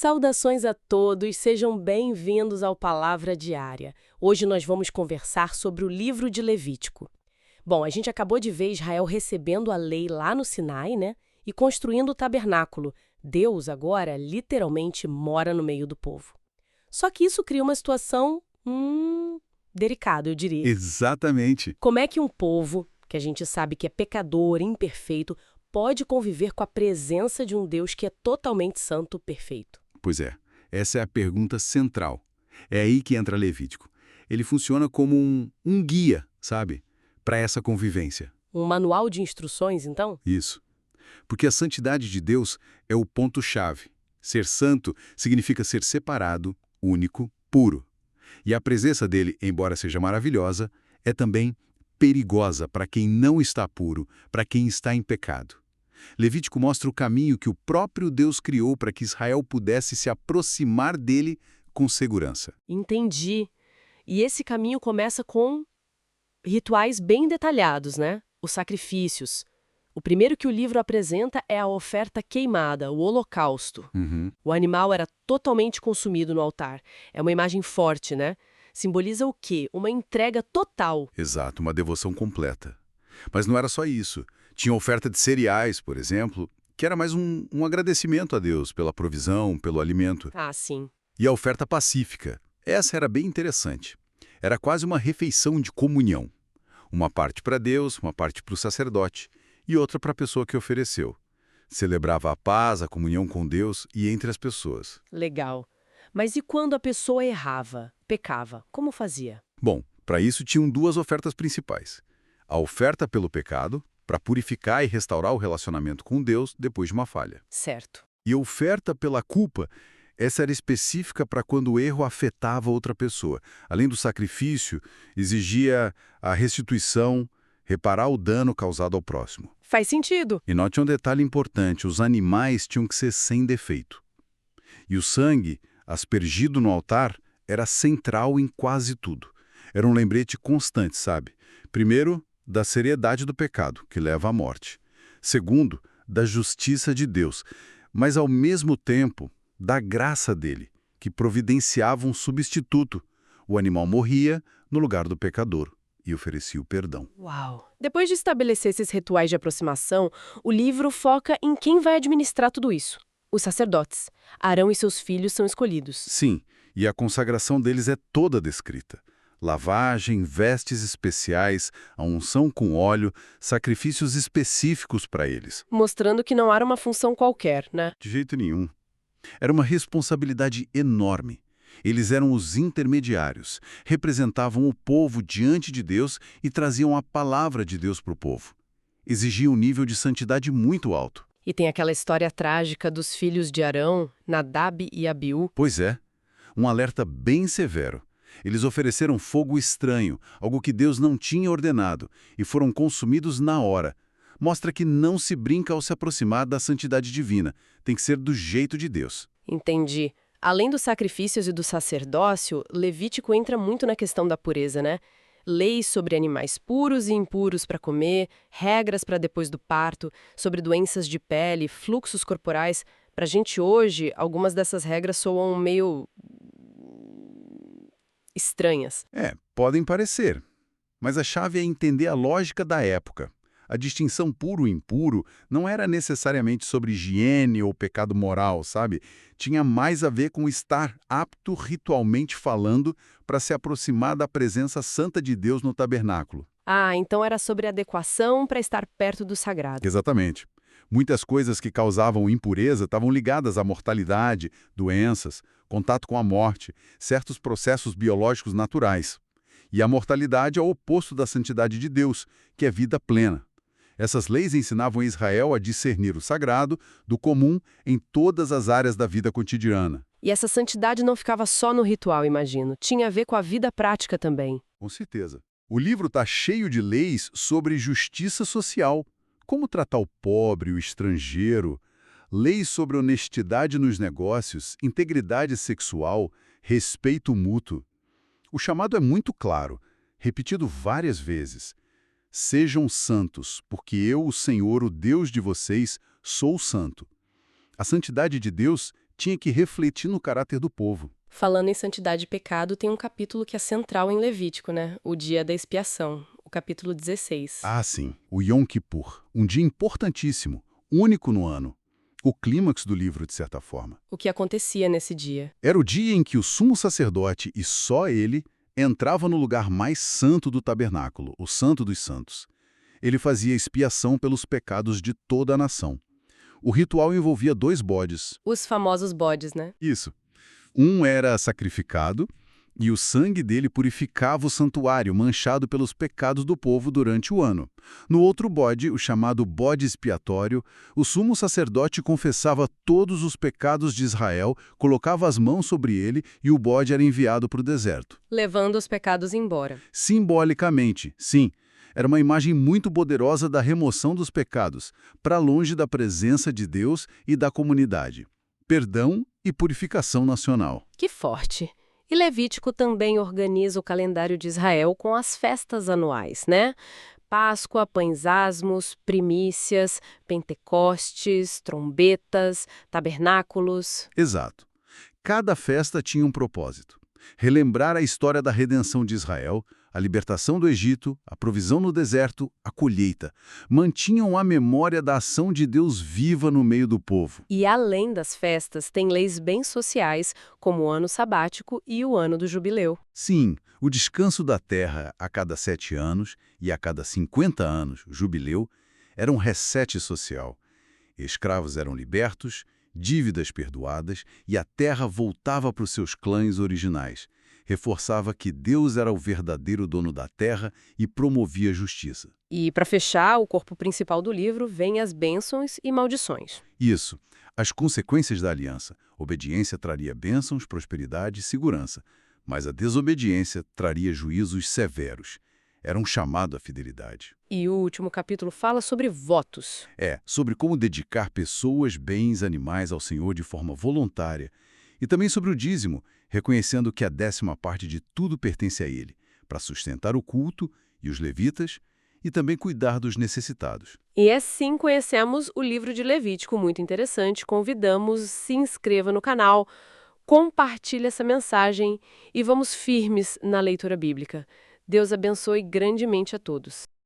Saudações a todos, sejam bem-vindos ao Palavra Diária. Hoje nós vamos conversar sobre o livro de Levítico. Bom, a gente acabou de ver Israel recebendo a lei lá no Sinai, né? E construindo o tabernáculo. Deus agora literalmente mora no meio do povo. Só que isso cria uma situação, delicada, eu diria. Exatamente. Como é que um povo, que a gente sabe que é pecador, imperfeito, pode conviver com a presença de um Deus que é totalmente santo, perfeito? Pois é, essa é a pergunta central. É aí que entra Levítico. Ele funciona como um guia, sabe, para essa convivência. Um manual de instruções, então? Isso. Porque a santidade de Deus é o ponto-chave. Ser santo significa ser separado, único, puro. E a presença dele, embora seja maravilhosa, é também perigosa para quem não está puro, para quem está em pecado. Levítico mostra o caminho que o próprio Deus criou para que Israel pudesse se aproximar dele com segurança. Entendi. E esse caminho começa com rituais bem detalhados, né? Os sacrifícios. O primeiro que o livro apresenta é a oferta queimada, o holocausto. O animal era totalmente consumido no altar. É uma imagem forte, né? Simboliza o quê? Uma entrega total. Exato, uma devoção completa. Mas não era só isso. Tinha oferta de cereais, por exemplo, que era mais um agradecimento a Deus pela provisão, pelo alimento. Ah, sim. E a oferta pacífica. Essa era bem interessante. Era quase uma refeição de comunhão. Uma parte para Deus, uma parte para o sacerdote e outra para a pessoa que ofereceu. Celebrava a paz, a comunhão com Deus e entre as pessoas. Legal. Mas e quando a pessoa errava, pecava? Como fazia? Bom, para isso tinham duas ofertas principais. A oferta pelo pecado, para purificar e restaurar o relacionamento com Deus depois de uma falha. Certo. E a oferta pela culpa, essa era específica para quando o erro afetava outra pessoa. Além do sacrifício, exigia a restituição, reparar o dano causado ao próximo. Faz sentido. E note um detalhe importante, os animais tinham que ser sem defeito. E o sangue, aspergido no altar, era central em quase tudo. Era um lembrete constante, sabe? Primeiro, da seriedade do pecado, que leva à morte. Segundo, da justiça de Deus, mas ao mesmo tempo, da graça dele, que providenciava um substituto. O animal morria no lugar do pecador e oferecia o perdão. Uau! Depois de estabelecer esses rituais de aproximação, o livro foca em quem vai administrar tudo isso. Os sacerdotes. Arão e seus filhos são escolhidos. Sim, e a consagração deles é toda descrita. Lavagem, vestes especiais, a unção com óleo, sacrifícios específicos para eles. Mostrando que não era uma função qualquer, né? De jeito nenhum. Era uma responsabilidade enorme. Eles eram os intermediários, representavam o povo diante de Deus e traziam a palavra de Deus para o povo. Exigia um nível de santidade muito alto. E tem aquela história trágica dos filhos de Arão, Nadab e Abiú. Pois é, um alerta bem severo. Eles ofereceram fogo estranho, algo que Deus não tinha ordenado, e foram consumidos na hora. Mostra que não se brinca ao se aproximar da santidade divina. Tem que ser do jeito de Deus. Entendi. Além dos sacrifícios e do sacerdócio, Levítico entra muito na questão da pureza, né? Leis sobre animais puros e impuros para comer, regras para depois do parto, sobre doenças de pele, fluxos corporais. Pra gente hoje, algumas dessas regras soam meio estranhas. Podem parecer, mas a chave é entender a lógica da época. A distinção puro e impuro não era necessariamente sobre higiene ou pecado moral, sabe? Tinha mais a ver com estar apto ritualmente falando para se aproximar da presença santa de Deus no tabernáculo. Ah, então era sobre adequação para estar perto do sagrado. Exatamente. Muitas coisas que causavam impureza estavam ligadas à mortalidade, doenças, contato com a morte, certos processos biológicos naturais. E a mortalidade é o oposto da santidade de Deus, que é vida plena. Essas leis ensinavam a Israel a discernir o sagrado do comum em todas as áreas da vida cotidiana. E essa santidade não ficava só no ritual, imagino. Tinha a ver com a vida prática também. Com certeza. O livro está cheio de leis sobre justiça social, como tratar o pobre, o estrangeiro, leis sobre honestidade nos negócios, integridade sexual, respeito mútuo. O chamado é muito claro, repetido várias vezes. Sejam santos, porque eu, o Senhor, o Deus de vocês, sou santo. A santidade de Deus tinha que refletir no caráter do povo. Falando em santidade e pecado, tem um capítulo que é central em Levítico, né? O dia da expiação, o capítulo 16. Ah, sim, o Yom Kippur, um dia importantíssimo, único no ano. O clímax do livro, de certa forma. O que acontecia nesse dia? Era o dia em que o sumo sacerdote, e só ele, entrava no lugar mais santo do tabernáculo, o Santo dos Santos. Ele fazia expiação pelos pecados de toda a nação. O ritual envolvia 2 bodes. Os famosos bodes, né? Isso. Um era sacrificado e o sangue dele purificava o santuário, manchado pelos pecados do povo durante o ano. No outro bode, o chamado bode expiatório, o sumo sacerdote confessava todos os pecados de Israel, colocava as mãos sobre ele e o bode era enviado para o deserto. Levando os pecados embora. Simbolicamente, sim. Era uma imagem muito poderosa da remoção dos pecados, para longe da presença de Deus e da comunidade. Perdão e purificação nacional. Que forte! E Levítico também organiza o calendário de Israel com as festas anuais, né? Páscoa, pães asmos, primícias, Pentecostes, trombetas, tabernáculos. Exato. Cada festa tinha um propósito. Relembrar a história da redenção de Israel, a libertação do Egito, a provisão no deserto, a colheita. Mantinham a memória da ação de Deus viva no meio do povo. E além das festas, tem leis bem sociais, como o ano sabático e o ano do jubileu. Sim, o descanso da terra a cada 7 anos e a cada 50 anos, jubileu, era um reset social. Escravos eram libertos, dívidas perdoadas e a terra voltava para os seus clãs originais. Reforçava que Deus era o verdadeiro dono da terra e promovia a justiça. E, para fechar, o corpo principal do livro vem as bênçãos e maldições. Isso. As consequências da aliança. Obediência traria bênçãos, prosperidade e segurança. Mas a desobediência traria juízos severos. Era um chamado à fidelidade. E o último capítulo fala sobre votos. Sobre como dedicar pessoas, bens, animais ao Senhor de forma voluntária. E também sobre o dízimo, reconhecendo que a 10ª parte de tudo pertence a Ele, para sustentar o culto e os levitas, e também cuidar dos necessitados. E assim conhecemos o livro de Levítico, muito interessante. Convidamos, se inscreva no canal, compartilhe essa mensagem e vamos firmes na leitura bíblica. Deus abençoe grandemente a todos.